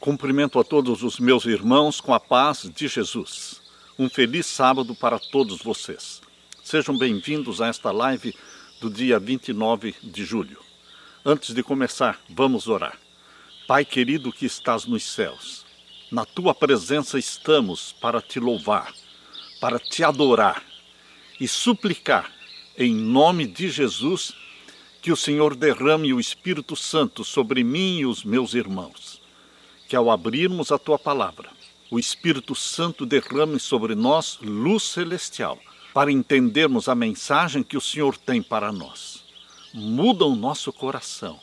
Cumprimento a todos os meus irmãos com a paz de Jesus. Um feliz sábado para todos vocês. Sejam bem-vindos a esta live do dia 29 de julho. Antes de começar, vamos orar. Pai querido que estás nos céus, na tua presença estamos para te louvar, para te adorar e suplicar, em nome de Jesus, que o Senhor derrame o Espírito Santo sobre mim e os meus irmãos. Que ao abrirmos a tua palavra, o Espírito Santo derrame sobre nós luz celestial, para entendermos a mensagem que o Senhor tem para nós. Muda o nosso coração,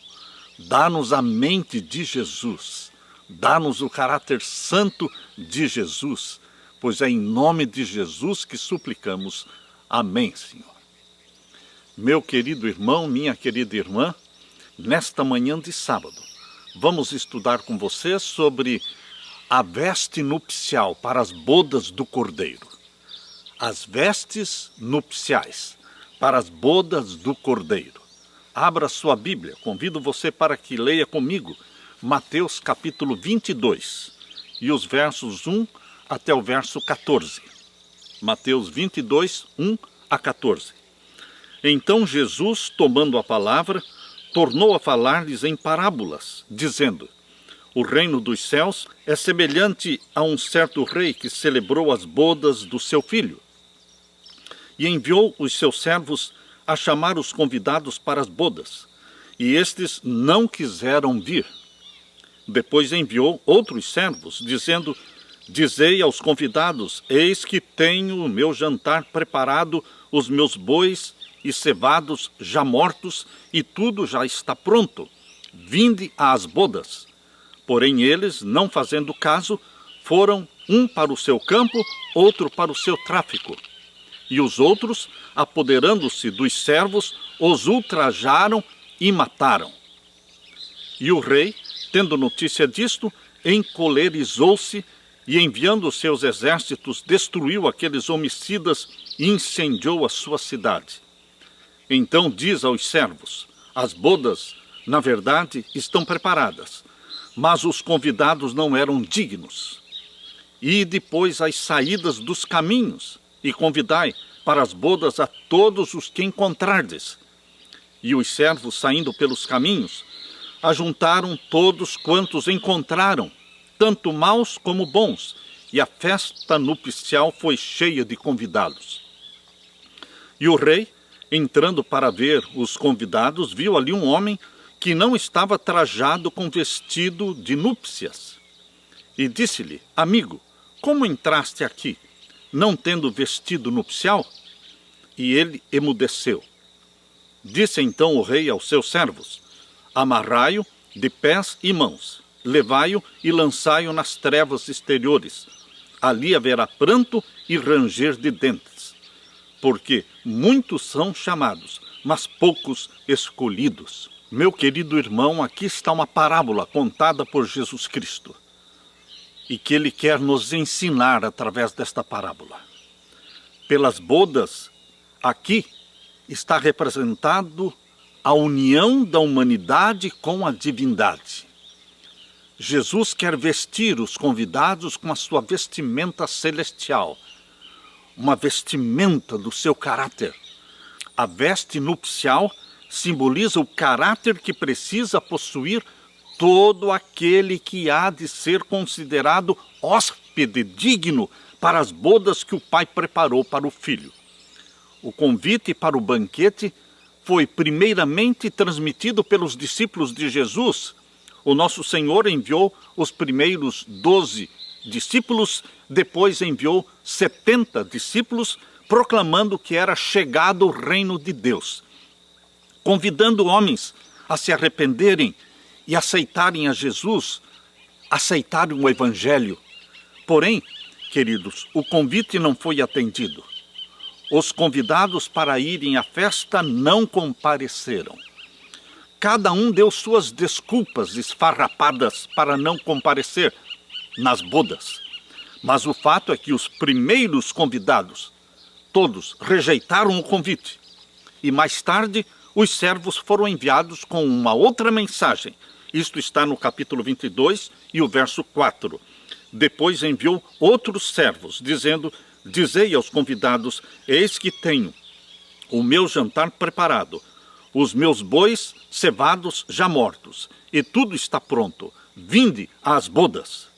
dá-nos a mente de Jesus, dá-nos o caráter santo de Jesus, pois é em nome de Jesus que suplicamos. Amém, Senhor. Meu querido irmão, minha querida irmã, nesta manhã de sábado, vamos estudar com você sobre a veste nupcial para as bodas do Cordeiro. As vestes nupciais para as bodas do Cordeiro. Abra sua Bíblia, convido você para que leia comigo Mateus capítulo 22 e os versos 1 até o verso 14. Mateus 22, 1 a 14. Então Jesus, tomando a palavra, tornou a falar-lhes em parábolas, dizendo: O reino dos céus é semelhante a um certo rei que celebrou as bodas do seu filho. E enviou os seus servos a chamar os convidados para as bodas, e estes não quiseram vir. Depois enviou outros servos, dizendo: Dizei aos convidados, eis que tenho o meu jantar preparado, os meus bois e cevados já mortos, e tudo já está pronto. Vinde às bodas. Porém eles, não fazendo caso, foram um para o seu campo, outro para o seu tráfico. E os outros, apoderando-se dos servos, os ultrajaram e mataram. E o rei, tendo notícia disto, encolerizou-se e, enviando os seus exércitos, destruiu aqueles homicidas e incendiou a sua cidade. Então diz aos servos: As bodas, na verdade, estão preparadas, mas os convidados não eram dignos. E depois às saídas dos caminhos, e convidai para as bodas a todos os que encontrardes. E os servos, saindo pelos caminhos, ajuntaram todos quantos encontraram, tanto maus como bons, e a festa nupcial foi cheia de convidados. E o rei, entrando para ver os convidados, viu ali um homem que não estava trajado com vestido de núpcias. E disse-lhe: Amigo, como entraste aqui, não tendo vestido nupcial? E ele emudeceu. Disse então o rei aos seus servos: Amarrai-o de pés e mãos, levai-o e lançai-o nas trevas exteriores. Ali haverá pranto e ranger de dentes, porque muitos são chamados, mas poucos escolhidos. Meu querido irmão, aqui está uma parábola contada por Jesus Cristo, e que ele quer nos ensinar através desta parábola. Pelas bodas, aqui está representado a união da humanidade com a divindade. Jesus quer vestir os convidados com a sua vestimenta celestial, uma vestimenta do seu caráter. A veste nupcial simboliza o caráter que precisa possuir todo aquele que há de ser considerado hóspede digno para as bodas que o Pai preparou para o Filho. O convite para o banquete foi primeiramente transmitido pelos discípulos de Jesus. O nosso Senhor enviou os primeiros 12 discípulos, depois enviou 70 discípulos, proclamando que era chegado o reino de Deus, convidando homens a se arrependerem e aceitarem a Jesus, aceitarem o Evangelho. Porém, queridos, o convite não foi atendido. Os convidados para irem à festa não compareceram. Cada um deu suas desculpas esfarrapadas para não comparecer nas bodas. Mas o fato é que os primeiros convidados, todos rejeitaram o convite. E mais tarde, os servos foram enviados com uma outra mensagem, Isto está no capítulo 22 e o verso 4. Depois enviou outros servos, dizendo: dizei aos convidados, eis que tenho o meu jantar preparado, os meus bois cevados já mortos, e tudo está pronto. Vinde às bodas.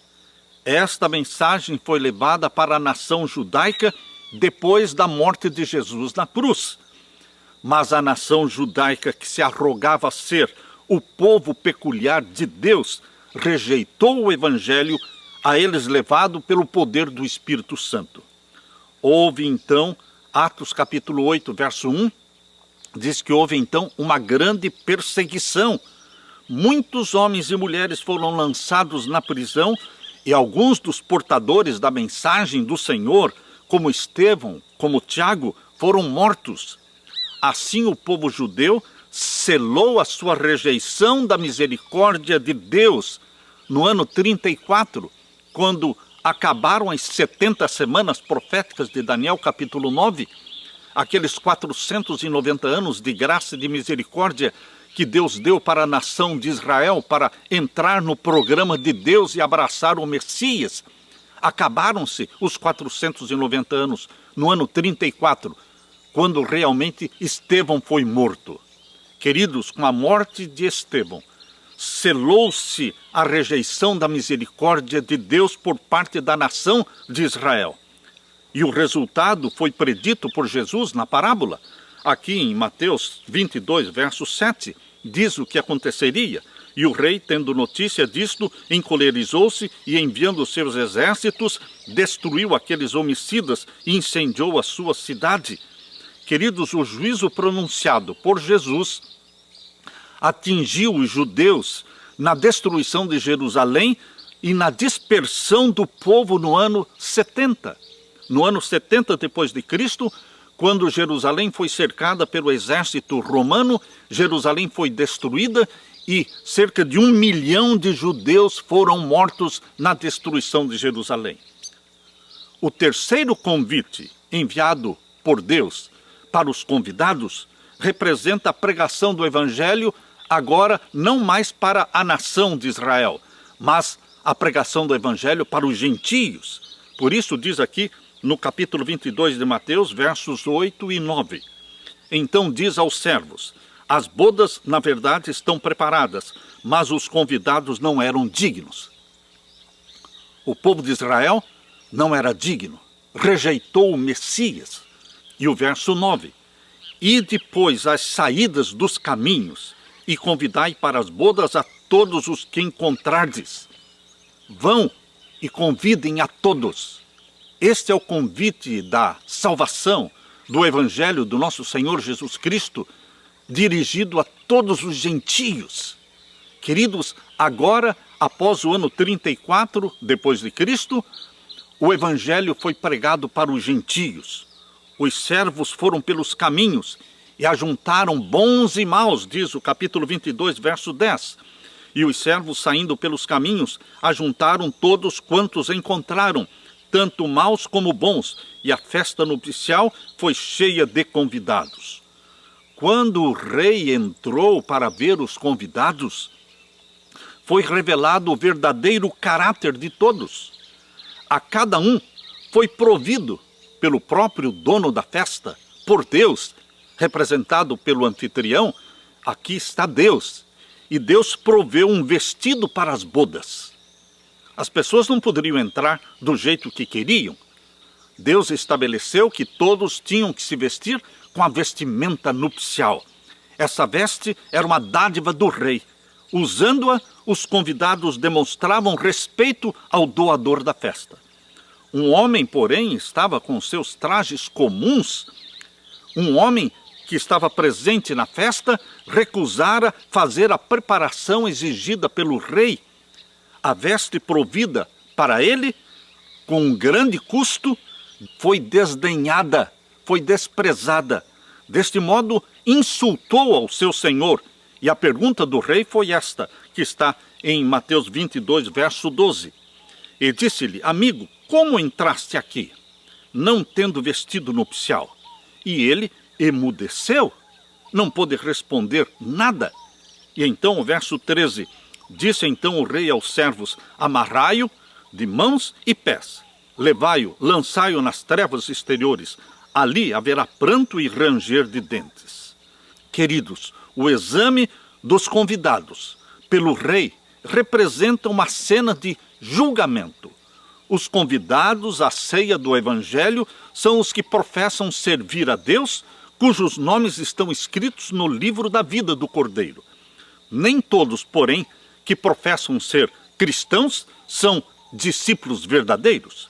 Esta mensagem foi levada para a nação judaica depois da morte de Jesus na cruz. Mas a nação judaica, que se arrogava ser o povo peculiar de Deus, rejeitou o evangelho a eles levado pelo poder do Espírito Santo. Houve então, Atos capítulo 8, verso 1, diz que houve então uma grande perseguição. Muitos homens e mulheres foram lançados na prisão e alguns dos portadores da mensagem do Senhor, como Estevão, como Tiago, foram mortos. Assim o povo judeu selou a sua rejeição da misericórdia de Deus no ano 34, quando acabaram as 70 semanas proféticas de Daniel, capítulo 9, aqueles 490 anos de graça e de misericórdia que Deus deu para a nação de Israel para entrar no programa de Deus e abraçar o Messias. Acabaram-se os 490 anos no ano 34, quando realmente Estevão foi morto. Queridos, com a morte de Estevão, selou-se a rejeição da misericórdia de Deus por parte da nação de Israel. E o resultado foi predito por Jesus na parábola. Aqui em Mateus 22, verso 7, diz o que aconteceria. E o rei, tendo notícia disto, encolerizou-se e, enviando seus exércitos, destruiu aqueles homicidas e incendiou a sua cidade. Queridos, o juízo pronunciado por Jesus atingiu os judeus na destruição de Jerusalém e na dispersão do povo no ano 70. No ano 70 depois de Cristo, quando Jerusalém foi cercada pelo exército romano, Jerusalém foi destruída e cerca de 1 milhão de judeus foram mortos na destruição de Jerusalém. O terceiro convite enviado por Deus para os convidados representa a pregação do Evangelho agora não mais para a nação de Israel, mas a pregação do Evangelho para os gentios. Por isso diz aqui no capítulo 22 de Mateus, versos 8 e 9. Então diz aos servos: as bodas, na verdade, estão preparadas, mas os convidados não eram dignos. O povo de Israel não era digno, rejeitou o Messias. E o verso 9: e depois as saídas dos caminhos, e convidai para as bodas a todos os que encontrardes. Vão e convidem a todos. Este é o convite da salvação, do Evangelho do nosso Senhor Jesus Cristo, dirigido a todos os gentios. Queridos, agora, após o ano 34 depois de Cristo, o Evangelho foi pregado para os gentios. Os servos foram pelos caminhos e ajuntaram bons e maus, diz o capítulo 22, verso 10. E os servos, saindo pelos caminhos, ajuntaram todos quantos encontraram, tanto maus como bons, e a festa nupcial foi cheia de convidados. Quando o rei entrou para ver os convidados, foi revelado o verdadeiro caráter de todos. A cada um foi provido pelo próprio dono da festa, por Deus, representado pelo anfitrião. Aqui está Deus, e Deus proveu um vestido para as bodas. As pessoas não poderiam entrar do jeito que queriam. Deus estabeleceu que todos tinham que se vestir com a vestimenta nupcial. Essa veste era uma dádiva do rei. Usando-a, os convidados demonstravam respeito ao doador da festa. Um homem, porém, estava com seus trajes comuns. Um homem que estava presente na festa recusara fazer a preparação exigida pelo rei. A veste provida para ele, com um grande custo, foi desdenhada, foi desprezada. Deste modo, insultou ao seu senhor. E a pergunta do rei foi esta, que está em Mateus 22, verso 12. E disse-lhe: amigo, como entraste aqui, não tendo vestido nupcial? E ele emudeceu, não pôde responder nada. E então o verso 13: Disse então o rei aos servos: amarrai-o de mãos e pés, levai-o, lançai-o nas trevas exteriores, ali haverá pranto e ranger de dentes. Queridos, o exame dos convidados pelo rei representa uma cena de julgamento. Os convidados à ceia do Evangelho são os que professam servir a Deus, cujos nomes estão escritos no livro da vida do Cordeiro. Nem todos, porém, que professam ser cristãos são discípulos verdadeiros.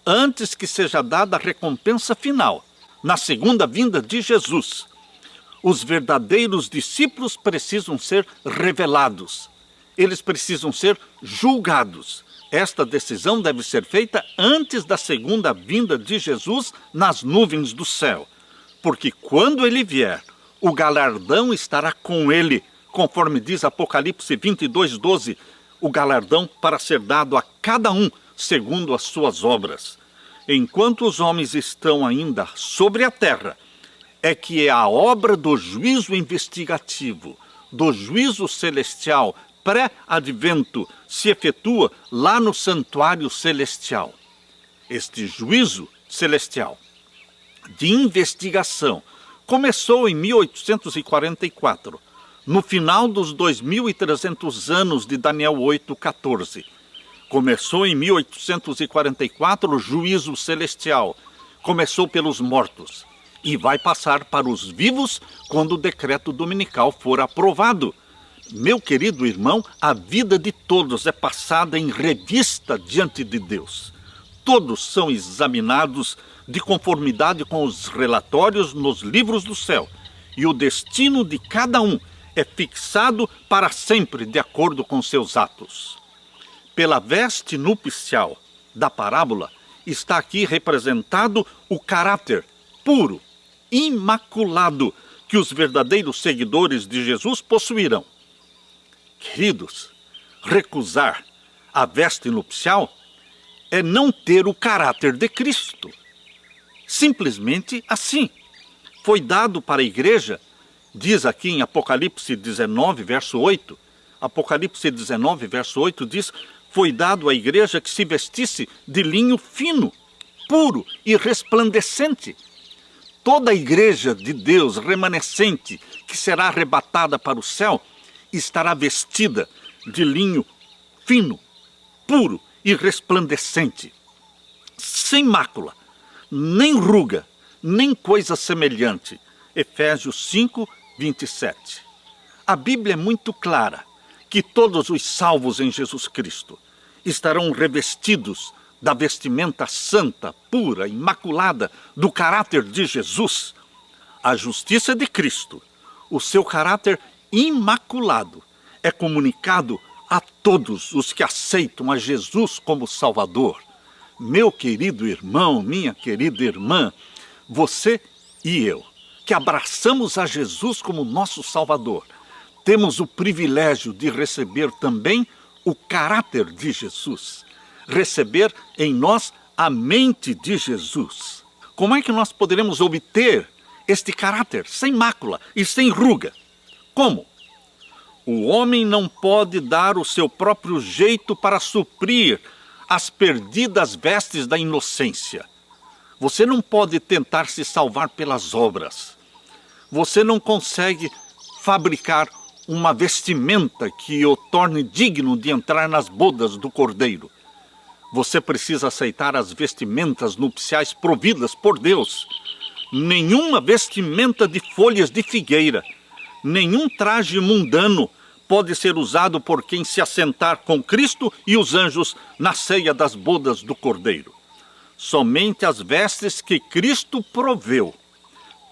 Antes que seja dada a recompensa final, na segunda vinda de Jesus, os verdadeiros discípulos precisam ser revelados. Eles precisam ser julgados. Esta decisão deve ser feita antes da segunda vinda de Jesus nas nuvens do céu. Porque quando ele vier, o galardão estará com ele, conforme diz Apocalipse 22:12, o galardão para ser dado a cada um segundo as suas obras. Enquanto os homens estão ainda sobre a terra, é que a obra do juízo investigativo, do juízo celestial, pré-advento, se efetua lá no santuário celestial. Este juízo celestial de investigação começou em 1844, no final dos 2.300 anos de Daniel 8:14. Começou em 1844 o juízo celestial. Começou pelos mortos e vai passar para os vivos quando o decreto dominical for aprovado. Meu querido irmão, a vida de todos é passada em revista diante de Deus. Todos são examinados de conformidade com os relatórios nos livros do céu, e o destino de cada um é fixado para sempre de acordo com seus atos. Pela veste nupcial da parábola está aqui representado o caráter puro, imaculado, que os verdadeiros seguidores de Jesus possuirão. Queridos, recusar a veste nupcial é não ter o caráter de Cristo. Simplesmente assim. Foi dado para a igreja, diz aqui em Apocalipse 19, verso 8, Apocalipse 19, verso 8 diz: foi dado à igreja que se vestisse de linho fino, puro e resplandecente. Toda a igreja de Deus remanescente que será arrebatada para o céu estará vestida de linho fino, puro e resplandecente, sem mácula, nem ruga, nem coisa semelhante. Efésios 5, 27. A Bíblia é muito clara que todos os salvos em Jesus Cristo estarão revestidos da vestimenta santa, pura, imaculada, do caráter de Jesus. A justiça de Cristo, o seu caráter imaculado, é comunicado a todos os que aceitam a Jesus como Salvador. Meu querido irmão, minha querida irmã, você e eu, que abraçamos a Jesus como nosso Salvador, temos o privilégio de receber também o caráter de Jesus, receber em nós a mente de Jesus. Como é que nós poderemos obter este caráter sem mácula e sem ruga? Como? O homem não pode dar o seu próprio jeito para suprir as perdidas vestes da inocência. Você não pode tentar se salvar pelas obras. Você não consegue fabricar uma vestimenta que o torne digno de entrar nas bodas do Cordeiro. Você precisa aceitar as vestimentas nupciais providas por Deus. Nenhuma vestimenta de folhas de figueira, nenhum traje mundano pode ser usado por quem se assentar com Cristo e os anjos na ceia das bodas do Cordeiro. Somente as vestes que Cristo proveu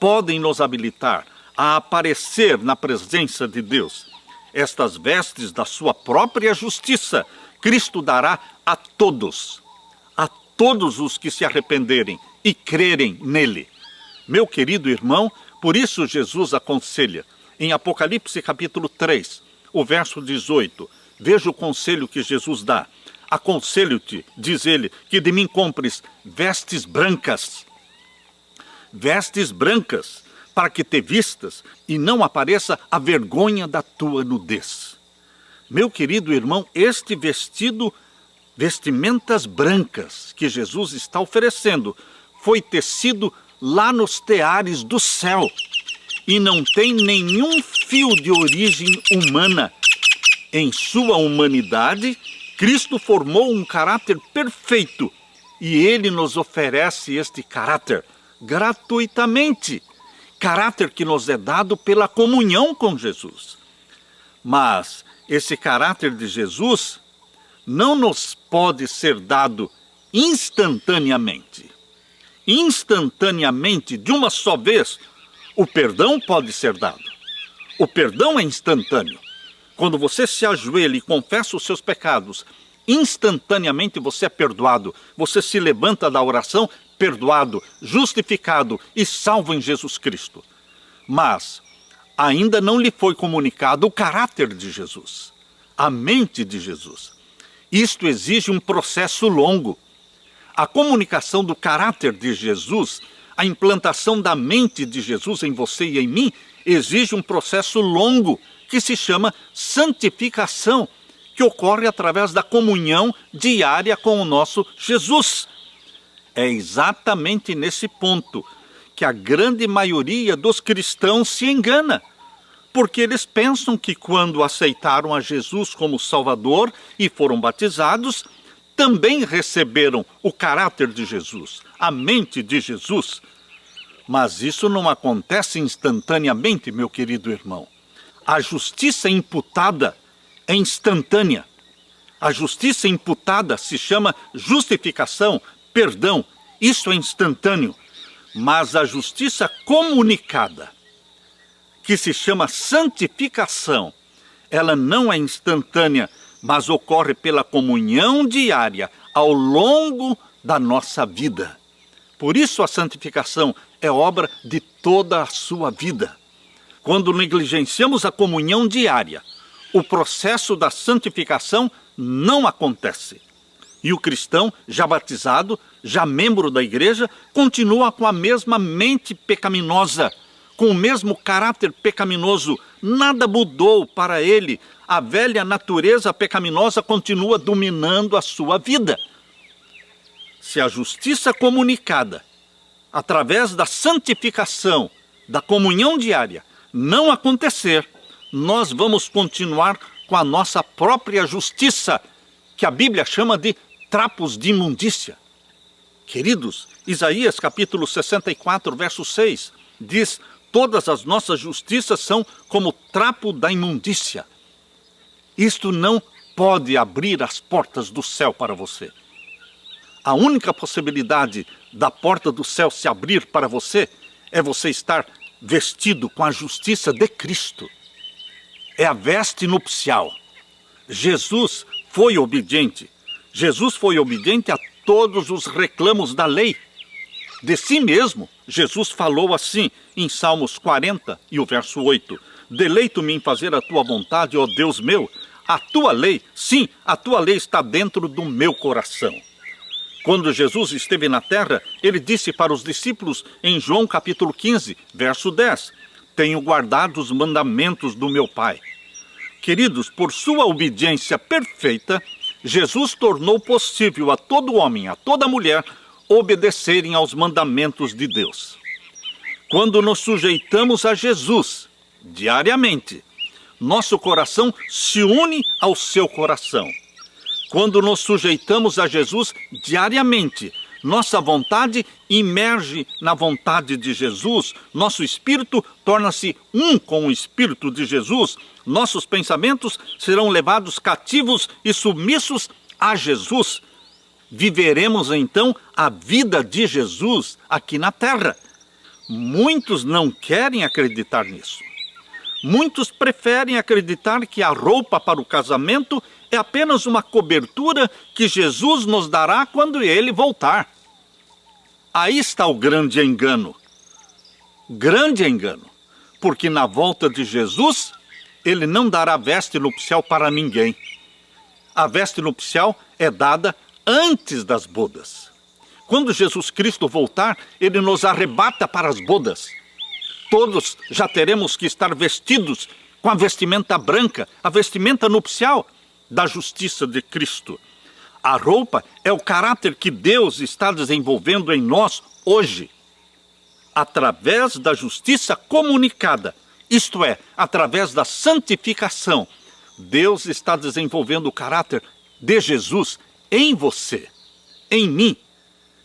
podem nos habilitar a aparecer na presença de Deus. Estas vestes da sua própria justiça, Cristo dará a todos os que se arrependerem e crerem nele. Meu querido irmão, por isso Jesus aconselha, em Apocalipse capítulo 3, o verso 18, veja o conselho que Jesus dá. Aconselho-te, diz ele, que de mim compres vestes brancas, para que te vistas e não apareça a vergonha da tua nudez. Meu querido irmão, este vestimentas brancas que Jesus está oferecendo, foi tecido lá nos teares do céu e não tem nenhum fio de origem humana. Em sua humanidade, Cristo formou um caráter perfeito e ele nos oferece este caráter gratuitamente, caráter que nos é dado pela comunhão com Jesus. Mas esse caráter de Jesus não nos pode ser dado instantaneamente. Instantaneamente, de uma só vez, o perdão pode ser dado. O perdão é instantâneo. Quando você se ajoelha e confessa os seus pecados, instantaneamente você é perdoado. Você se levanta da oração, perdoado, justificado e salvo em Jesus Cristo. Mas ainda não lhe foi comunicado o caráter de Jesus, a mente de Jesus. Isto exige um processo longo. A comunicação do caráter de Jesus, a implantação da mente de Jesus em você e em mim, exige um processo longo que se chama santificação, que ocorre através da comunhão diária com o nosso Jesus. É exatamente nesse ponto que a grande maioria dos cristãos se engana, porque eles pensam que quando aceitaram a Jesus como Salvador e foram batizados, também receberam o caráter de Jesus, a mente de Jesus. Mas isso não acontece instantaneamente, meu querido irmão. A justiça imputada é instantânea. A justiça imputada se chama justificação, perdão. Isso é instantâneo. Mas a justiça comunicada, que se chama santificação, ela não é instantânea, mas ocorre pela comunhão diária ao longo da nossa vida. Por isso a santificação é obra de toda a sua vida. Quando negligenciamos a comunhão diária, o processo da santificação não acontece. E o cristão, já batizado, já membro da igreja, continua com a mesma mente pecaminosa, com o mesmo caráter pecaminoso. Nada mudou para ele. A velha natureza pecaminosa continua dominando a sua vida. Se a justiça comunicada, através da santificação, da comunhão diária, não acontecer, nós vamos continuar com a nossa própria justiça, que a Bíblia chama de trapos de imundícia. Queridos, Isaías capítulo 64, verso 6, diz: todas as nossas justiças são como trapo da imundícia. Isto não pode abrir as portas do céu para você. A única possibilidade da porta do céu se abrir para você é você estar vestido com a justiça de Cristo. É a veste nupcial. Jesus foi obediente. Jesus foi obediente a todos os reclamos da lei. De si mesmo, Jesus falou assim em Salmos 40 e o verso 8: deleito-me em fazer a tua vontade, ó Deus meu. A tua lei, sim, a tua lei está dentro do meu coração. Quando Jesus esteve na terra, ele disse para os discípulos em João capítulo 15, verso 10: tenho guardado os mandamentos do meu Pai. Queridos, por sua obediência perfeita, Jesus tornou possível a todo homem, a toda mulher, obedecerem aos mandamentos de Deus. Quando nos sujeitamos a Jesus diariamente, nosso coração se une ao seu coração. Quando nos sujeitamos a Jesus diariamente, nossa vontade imerge na vontade de Jesus, nosso espírito torna-se um com o espírito de Jesus, nossos pensamentos serão levados cativos e submissos a Jesus. Viveremos então a vida de Jesus aqui na terra. Muitos não querem acreditar nisso. Muitos preferem acreditar que a roupa para o casamento é apenas uma cobertura que Jesus nos dará quando ele voltar. Aí está o grande engano. Grande engano. Porque na volta de Jesus, ele não dará veste nupcial para ninguém. A veste nupcial é dada antes das bodas. Quando Jesus Cristo voltar, ele nos arrebata para as bodas. Todos já teremos que estar vestidos com a vestimenta branca, a vestimenta nupcial da justiça de Cristo. A roupa é o caráter que Deus está desenvolvendo em nós hoje, através da justiça comunicada, isto é, através da santificação. Deus está desenvolvendo o caráter de Jesus em você, em mim.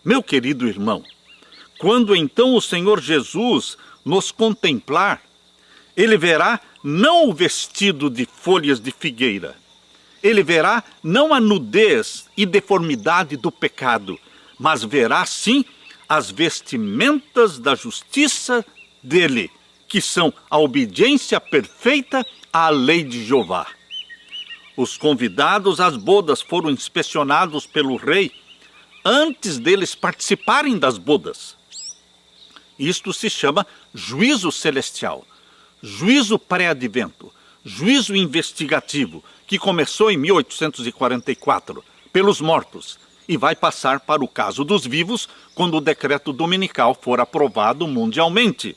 Meu querido irmão, quando então o Senhor Jesus nos contemplar, Ele verá não o vestido de folhas de figueira, Ele verá não a nudez e deformidade do pecado, mas verá sim as vestimentas da justiça dele, que são a obediência perfeita à lei de Jeová. Os convidados às bodas foram inspecionados pelo rei antes deles participarem das bodas. Isto se chama juízo celestial, juízo pré-advento, juízo investigativo, que começou em 1844, pelos mortos, e vai passar para o caso dos vivos quando o decreto dominical for aprovado mundialmente.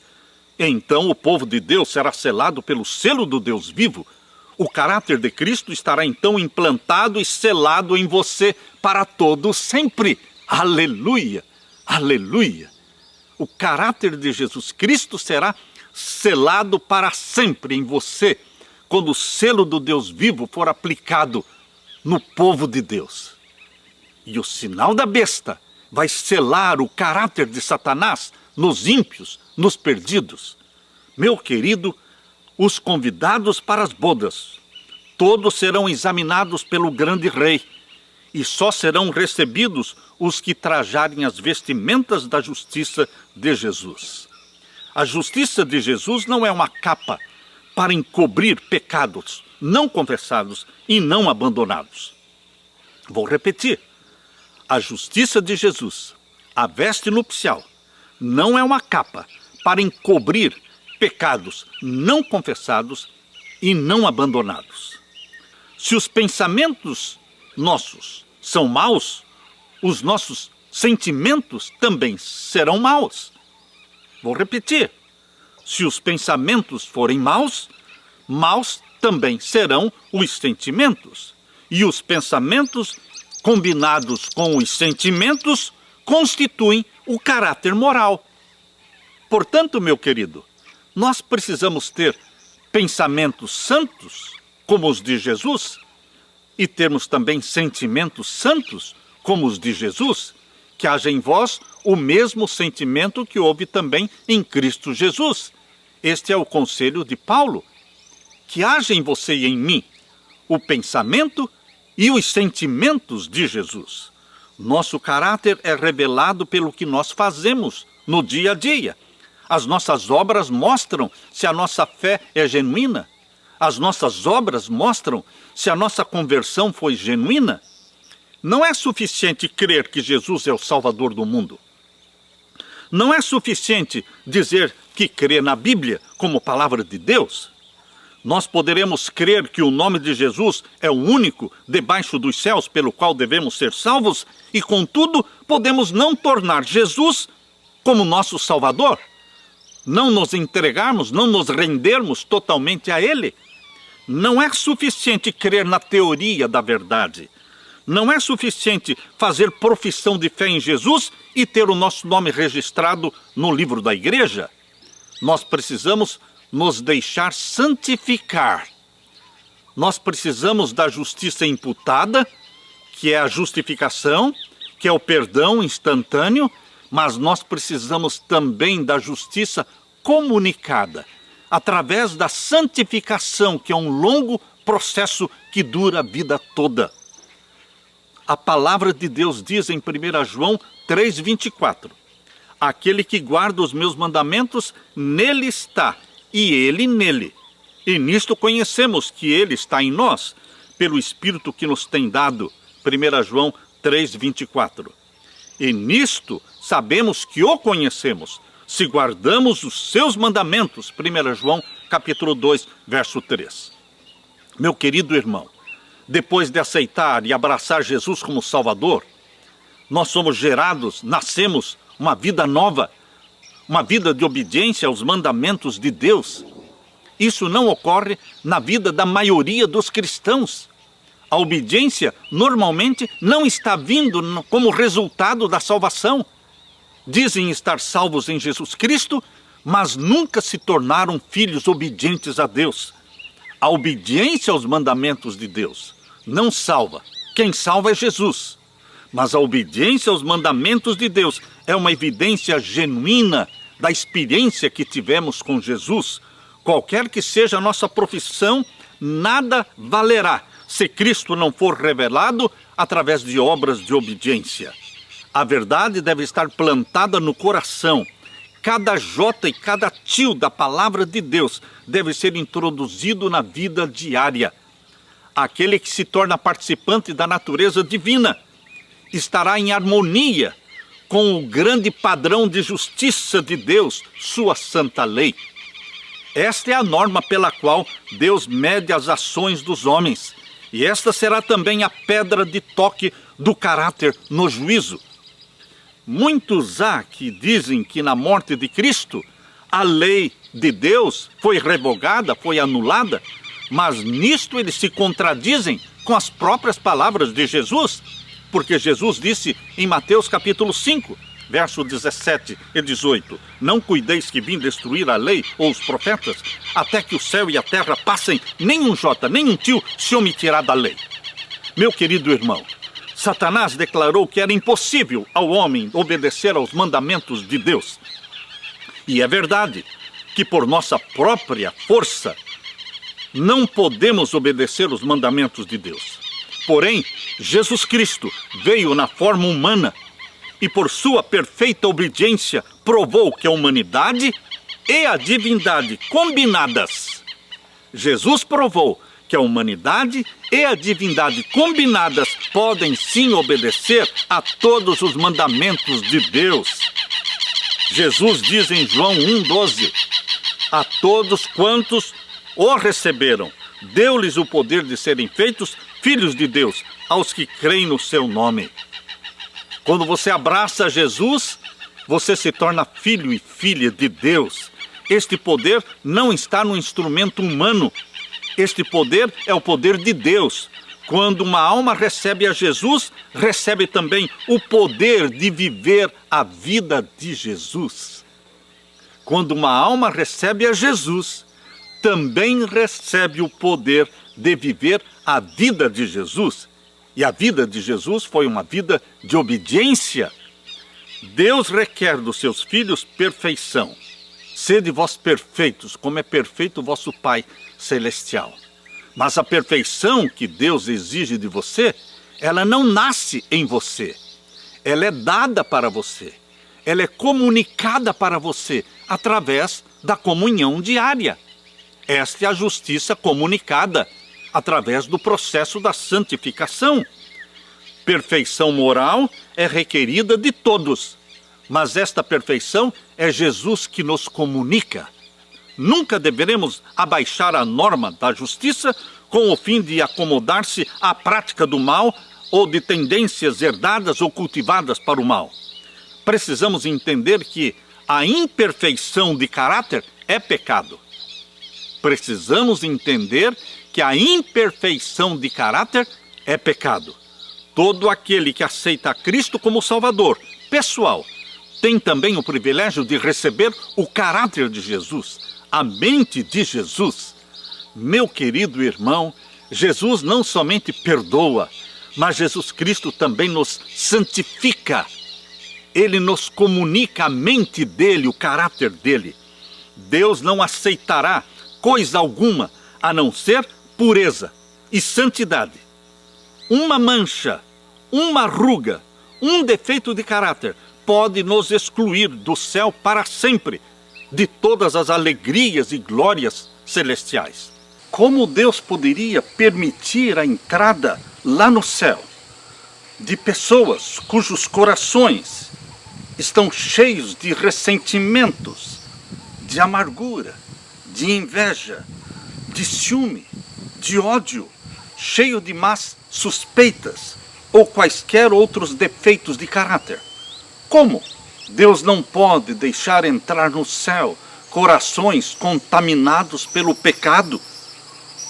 Então o povo de Deus será selado pelo selo do Deus vivo. O caráter de Cristo estará então implantado e selado em você para todo sempre. Aleluia! Aleluia! O caráter de Jesus Cristo será selado para sempre em você, quando o selo do Deus vivo for aplicado no povo de Deus. E o sinal da besta vai selar o caráter de Satanás nos ímpios, nos perdidos. Meu querido, os convidados para as bodas, todos serão examinados pelo grande rei, e só serão recebidos os que trajarem as vestimentas da justiça de Jesus. A justiça de Jesus não é uma capa para encobrir pecados não confessados e não abandonados. Vou repetir. A justiça de Jesus, a veste nupcial, não é uma capa para encobrir pecados não confessados e não abandonados. Se os pensamentos nossos são maus, os nossos sentimentos também serão maus. Vou repetir. Se os pensamentos forem maus, maus também serão os sentimentos. E os pensamentos combinados com os sentimentos constituem o caráter moral. Portanto, meu querido, nós precisamos ter pensamentos santos, como os de Jesus, e termos também sentimentos santos, como os de Jesus, que haja em vós o mesmo sentimento que houve também em Cristo Jesus. Este é o conselho de Paulo, que haja em você e em mim o pensamento e os sentimentos de Jesus. Nosso caráter é revelado pelo que nós fazemos no dia a dia. As nossas obras mostram se a nossa fé é genuína. As nossas obras mostram se a nossa conversão foi genuína. Não é suficiente crer que Jesus é o Salvador do mundo. Não é suficiente dizer que crê na Bíblia como palavra de Deus. Nós poderemos crer que o nome de Jesus é o único debaixo dos céus pelo qual devemos ser salvos e, contudo, podemos não tornar Jesus como nosso Salvador, não nos entregarmos, não nos rendermos totalmente a Ele. Não é suficiente crer na teoria da verdade. Não é suficiente fazer profissão de fé em Jesus e ter o nosso nome registrado no livro da igreja. Nós precisamos nos deixar santificar. Nós precisamos da justiça imputada, que é a justificação, que é o perdão instantâneo, mas nós precisamos também da justiça comunicada, através da santificação, que é um longo processo que dura a vida toda. A palavra de Deus diz em 1 João 3,24, aquele que guarda os meus mandamentos, nele está, e ele nele. E nisto conhecemos que ele está em nós, pelo Espírito que nos tem dado. 1 João 3,24. E nisto sabemos que o conhecemos, se guardamos os seus mandamentos. 1 João capítulo 2, verso 3. Meu querido irmão, depois de aceitar e abraçar Jesus como Salvador, nós somos gerados, nascemos uma vida nova, uma vida de obediência aos mandamentos de Deus. Isso não ocorre na vida da maioria dos cristãos. A obediência normalmente não está vindo como resultado da salvação. Dizem estar salvos em Jesus Cristo, mas nunca se tornaram filhos obedientes a Deus. A obediência aos mandamentos de Deus não salva. Quem salva é Jesus. Mas a obediência aos mandamentos de Deus é uma evidência genuína da experiência que tivemos com Jesus. Qualquer que seja a nossa profissão, nada valerá se Cristo não for revelado através de obras de obediência. A verdade deve estar plantada no coração. Cada jota e cada tio da palavra de Deus deve ser introduzido na vida diária. Aquele que se torna participante da natureza divina estará em harmonia com o grande padrão de justiça de Deus, sua santa lei. Esta é a norma pela qual Deus mede as ações dos homens. E esta será também a pedra de toque do caráter no juízo. Muitos há que dizem que na morte de Cristo, a lei de Deus foi revogada, foi anulada, mas nisto eles se contradizem com as próprias palavras de Jesus, porque Jesus disse em Mateus capítulo 5, verso 17 e 18, não cuideis que vim destruir a lei ou os profetas, até que o céu e a terra passem, nem um jota, nem um tio se omitirá da lei. Meu querido irmão, Satanás declarou que era impossível ao homem obedecer aos mandamentos de Deus. E é verdade que por nossa própria força não podemos obedecer os mandamentos de Deus. Porém, Jesus Cristo veio na forma humana e por sua perfeita obediência provou que a humanidade e a divindade combinadas. Jesus provou que a humanidade e a divindade combinadas podem sim obedecer a todos os mandamentos de Deus. Jesus diz em João 1,12, a todos quantos o receberam, deu-lhes o poder de serem feitos filhos de Deus, aos que creem no seu nome. Quando você abraça Jesus, você se torna filho e filha de Deus. Este poder não está no instrumento humano. Este poder é o poder de Deus. Quando uma alma recebe a Jesus, recebe também o poder de viver a vida de Jesus. Quando uma alma recebe a Jesus, também recebe o poder de viver a vida de Jesus. E a vida de Jesus foi uma vida de obediência. Deus requer dos seus filhos perfeição. Sede vós perfeitos, como é perfeito o vosso Pai Celestial. Mas a perfeição que Deus exige de você, ela não nasce em você. Ela é dada para você. Ela é comunicada para você através da comunhão diária. Esta é a justiça comunicada através do processo da santificação. Perfeição moral é requerida de todos, mas esta perfeição é Jesus que nos comunica. Nunca deveremos abaixar a norma da justiça com o fim de acomodar-se à prática do mal ou de tendências herdadas ou cultivadas para o mal. Precisamos entender que a imperfeição de caráter é pecado. Precisamos entender que a imperfeição de caráter é pecado. Todo aquele que aceita a Cristo como Salvador, pessoal, tem também o privilégio de receber o caráter de Jesus, a mente de Jesus. Meu querido irmão, Jesus não somente perdoa, mas Jesus Cristo também nos santifica. Ele nos comunica a mente dele, o caráter dele. Deus não aceitará coisa alguma a não ser pureza e santidade. Uma mancha, uma ruga, um defeito de caráter pode nos excluir do céu para sempre, de todas as alegrias e glórias celestiais. Como Deus poderia permitir a entrada lá no céu de pessoas cujos corações estão cheios de ressentimentos, de amargura, de inveja, de ciúme, de ódio, cheio de más suspeitas ou quaisquer outros defeitos de caráter? Como? Deus não pode deixar entrar no céu corações contaminados pelo pecado.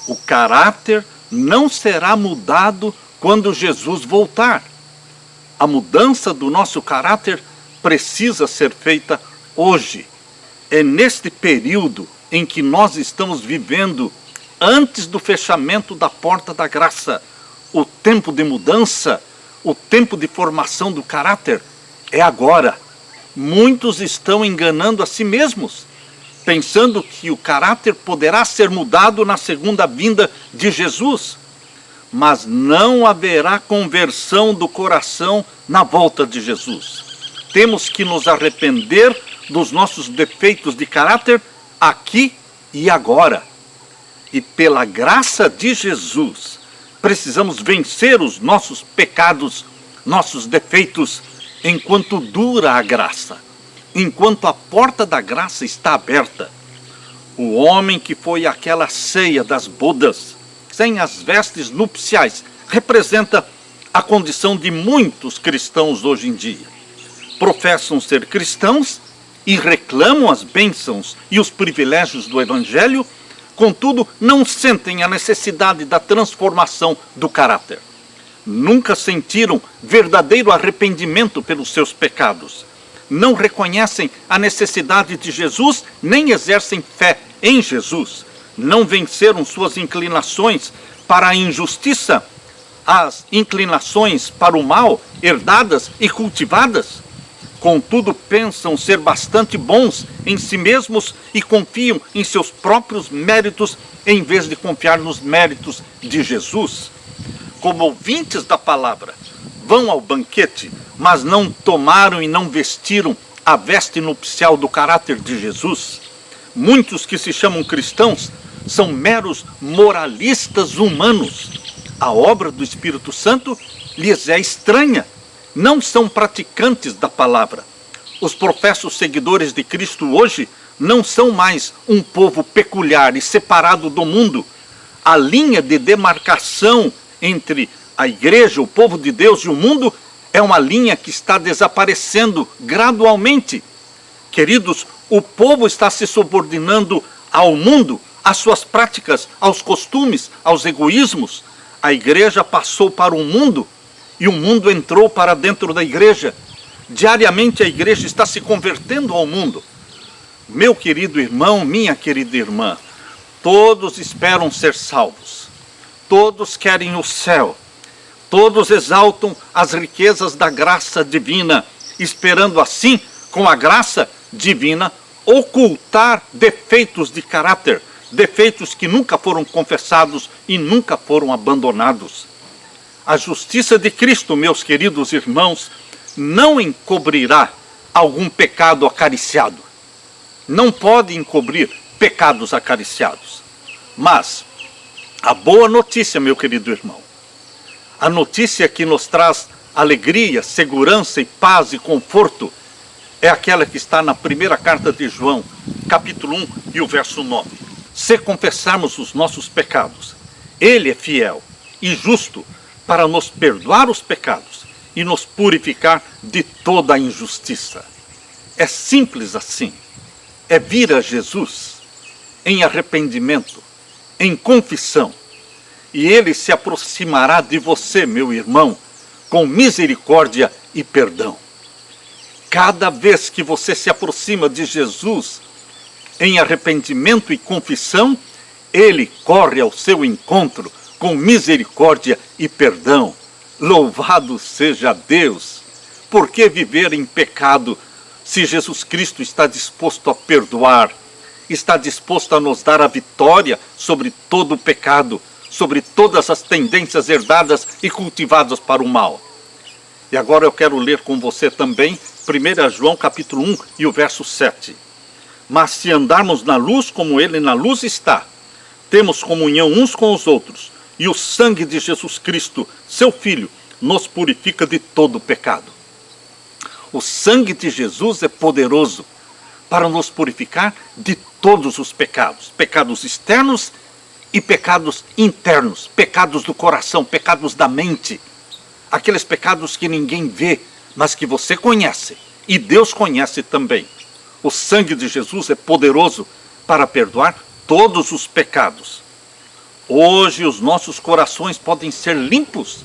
O caráter não será mudado quando Jesus voltar. A mudança do nosso caráter precisa ser feita hoje. É neste período em que nós estamos vivendo, antes do fechamento da porta da graça, o tempo de mudança, o tempo de formação do caráter é agora. Muitos estão enganando a si mesmos, pensando que o caráter poderá ser mudado na segunda vinda de Jesus. Mas não haverá conversão do coração na volta de Jesus. Temos que nos arrepender dos nossos defeitos de caráter aqui e agora. E pela graça de Jesus, precisamos vencer os nossos pecados, nossos defeitos, enquanto dura a graça, enquanto a porta da graça está aberta. O homem que foi àquela ceia das bodas, sem as vestes nupciais, representa a condição de muitos cristãos hoje em dia. Professam ser cristãos e reclamam as bênçãos e os privilégios do Evangelho, contudo não sentem a necessidade da transformação do caráter. Nunca sentiram verdadeiro arrependimento pelos seus pecados. Não reconhecem a necessidade de Jesus, nem exercem fé em Jesus. Não venceram suas inclinações para a injustiça, as inclinações para o mal, herdadas e cultivadas. Contudo, pensam ser bastante bons em si mesmos e confiam em seus próprios méritos, em vez de confiar nos méritos de Jesus. Como ouvintes da palavra, vão ao banquete, mas não tomaram e não vestiram a veste nupcial do caráter de Jesus. Muitos que se chamam cristãos são meros moralistas humanos. A obra do Espírito Santo lhes é estranha. Não são praticantes da palavra. Os professos seguidores de Cristo hoje não são mais um povo peculiar e separado do mundo. A linha de demarcação entre a igreja, o povo de Deus e o mundo é uma linha que está desaparecendo gradualmente. Queridos, o povo está se subordinando ao mundo, às suas práticas, aos costumes, aos egoísmos. A igreja passou para o mundo e o mundo entrou para dentro da igreja. Diariamente a igreja está se convertendo ao mundo. Meu querido irmão, minha querida irmã, todos esperam ser salvos. Todos querem o céu. Todos exaltam as riquezas da graça divina, esperando assim, com a graça divina, ocultar defeitos de caráter, defeitos que nunca foram confessados e nunca foram abandonados. A justiça de Cristo, meus queridos irmãos, não encobrirá algum pecado acariciado. Não pode encobrir pecados acariciados. Mas a boa notícia, meu querido irmão, a notícia que nos traz alegria, segurança e paz e conforto, é aquela que está na primeira carta de João, capítulo 1 e o verso 9. Se confessarmos os nossos pecados, Ele é fiel e justo para nos perdoar os pecados e nos purificar de toda a injustiça. É simples assim. É vir a Jesus em arrependimento, em confissão, e Ele se aproximará de você, meu irmão, com misericórdia e perdão. Cada vez que você se aproxima de Jesus em arrependimento e confissão, Ele corre ao seu encontro com misericórdia e perdão. Louvado seja Deus! Por que viver em pecado se Jesus Cristo está disposto a perdoar, está disposto a nos dar a vitória sobre todo o pecado, sobre todas as tendências herdadas e cultivadas para o mal? E agora eu quero ler com você também 1 João capítulo 1 e o verso 7. Mas se andarmos na luz como Ele na luz está, temos comunhão uns com os outros, e o sangue de Jesus Cristo, seu Filho, nos purifica de todo o pecado. O sangue de Jesus é poderoso para nos purificar de todos os pecados, pecados externos e pecados internos, pecados do coração, pecados da mente, aqueles pecados que ninguém vê, mas que você conhece, e Deus conhece também. O sangue de Jesus é poderoso para perdoar todos os pecados. Hoje os nossos corações podem ser limpos.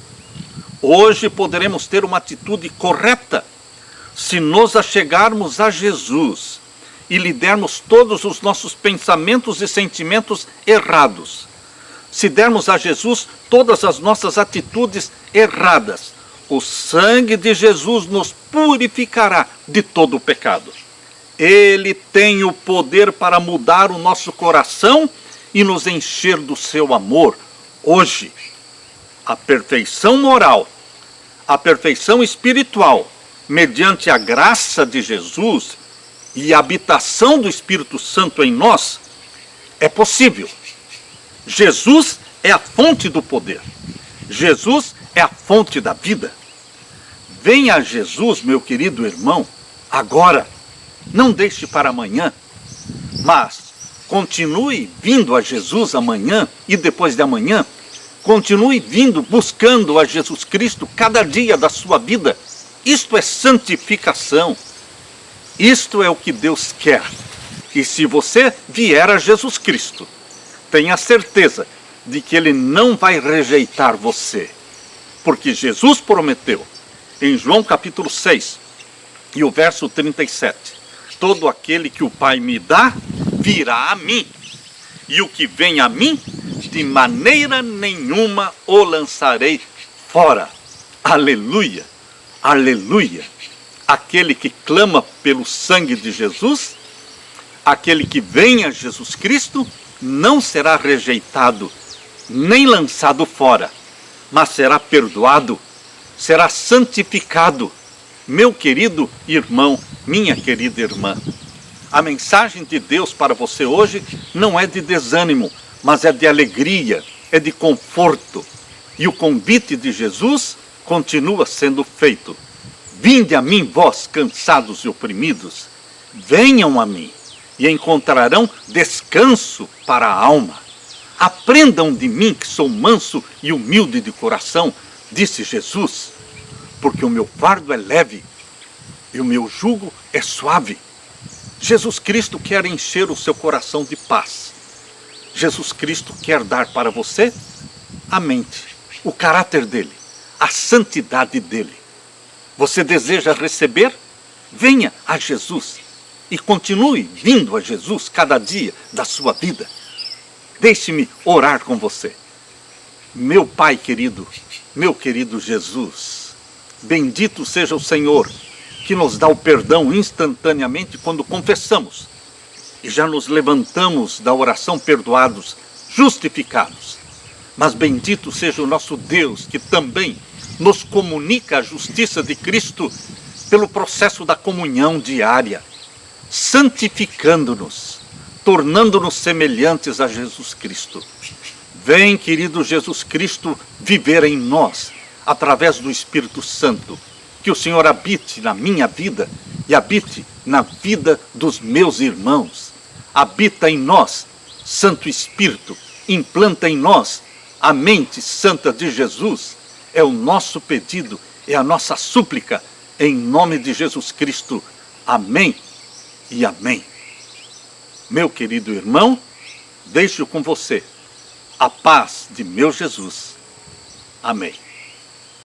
Hoje poderemos ter uma atitude correta se nos achegarmos a Jesus e lhe dermos todos os nossos pensamentos e sentimentos errados. Se dermos a Jesus todas as nossas atitudes erradas, o sangue de Jesus nos purificará de todo o pecado. Ele tem o poder para mudar o nosso coração e nos encher do seu amor. Hoje, a perfeição moral, a perfeição espiritual, mediante a graça de Jesus e a habitação do Espírito Santo em nós, é possível. Jesus é a fonte do poder. Jesus é a fonte da vida. Venha a Jesus, meu querido irmão, agora. Não deixe para amanhã, mas continue vindo a Jesus amanhã e depois de amanhã. Continue vindo, buscando a Jesus Cristo cada dia da sua vida. Isto é santificação. Isto é o que Deus quer. E se você vier a Jesus Cristo, tenha certeza de que Ele não vai rejeitar você. Porque Jesus prometeu, em João capítulo 6, e o verso 37, todo aquele que o Pai me dá, virá a mim. E o que vem a mim, de maneira nenhuma o lançarei fora. Aleluia, aleluia. Aquele que clama pelo sangue de Jesus, aquele que vem a Jesus Cristo, não será rejeitado, nem lançado fora, mas será perdoado, será santificado. Meu querido irmão, minha querida irmã, a mensagem de Deus para você hoje não é de desânimo, mas é de alegria, é de conforto. E o convite de Jesus continua sendo feito. Vinde a mim, vós cansados e oprimidos, venham a mim e encontrarão descanso para a alma. Aprendam de mim, que sou manso e humilde de coração, disse Jesus, porque o meu fardo é leve e o meu jugo é suave. Jesus Cristo quer encher o seu coração de paz. Jesus Cristo quer dar para você a mente, o caráter dele, a santidade dele. Você deseja receber? Venha a Jesus e continue vindo a Jesus cada dia da sua vida. Deixe-me orar com você. Meu Pai querido, meu querido Jesus, bendito seja o Senhor, que nos dá o perdão instantaneamente quando confessamos. E já nos levantamos da oração perdoados, justificados. Mas bendito seja o nosso Deus, que também nos comunica a justiça de Cristo pelo processo da comunhão diária, santificando-nos, tornando-nos semelhantes a Jesus Cristo. Vem, querido Jesus Cristo, viver em nós, através do Espírito Santo. Que o Senhor habite na minha vida e habite na vida dos meus irmãos. Habita em nós, Santo Espírito, implanta em nós a mente santa de Jesus. É o nosso pedido, é a nossa súplica, em nome de Jesus Cristo. Amém e amém. Meu querido irmão, deixo com você a paz de meu Jesus. Amém.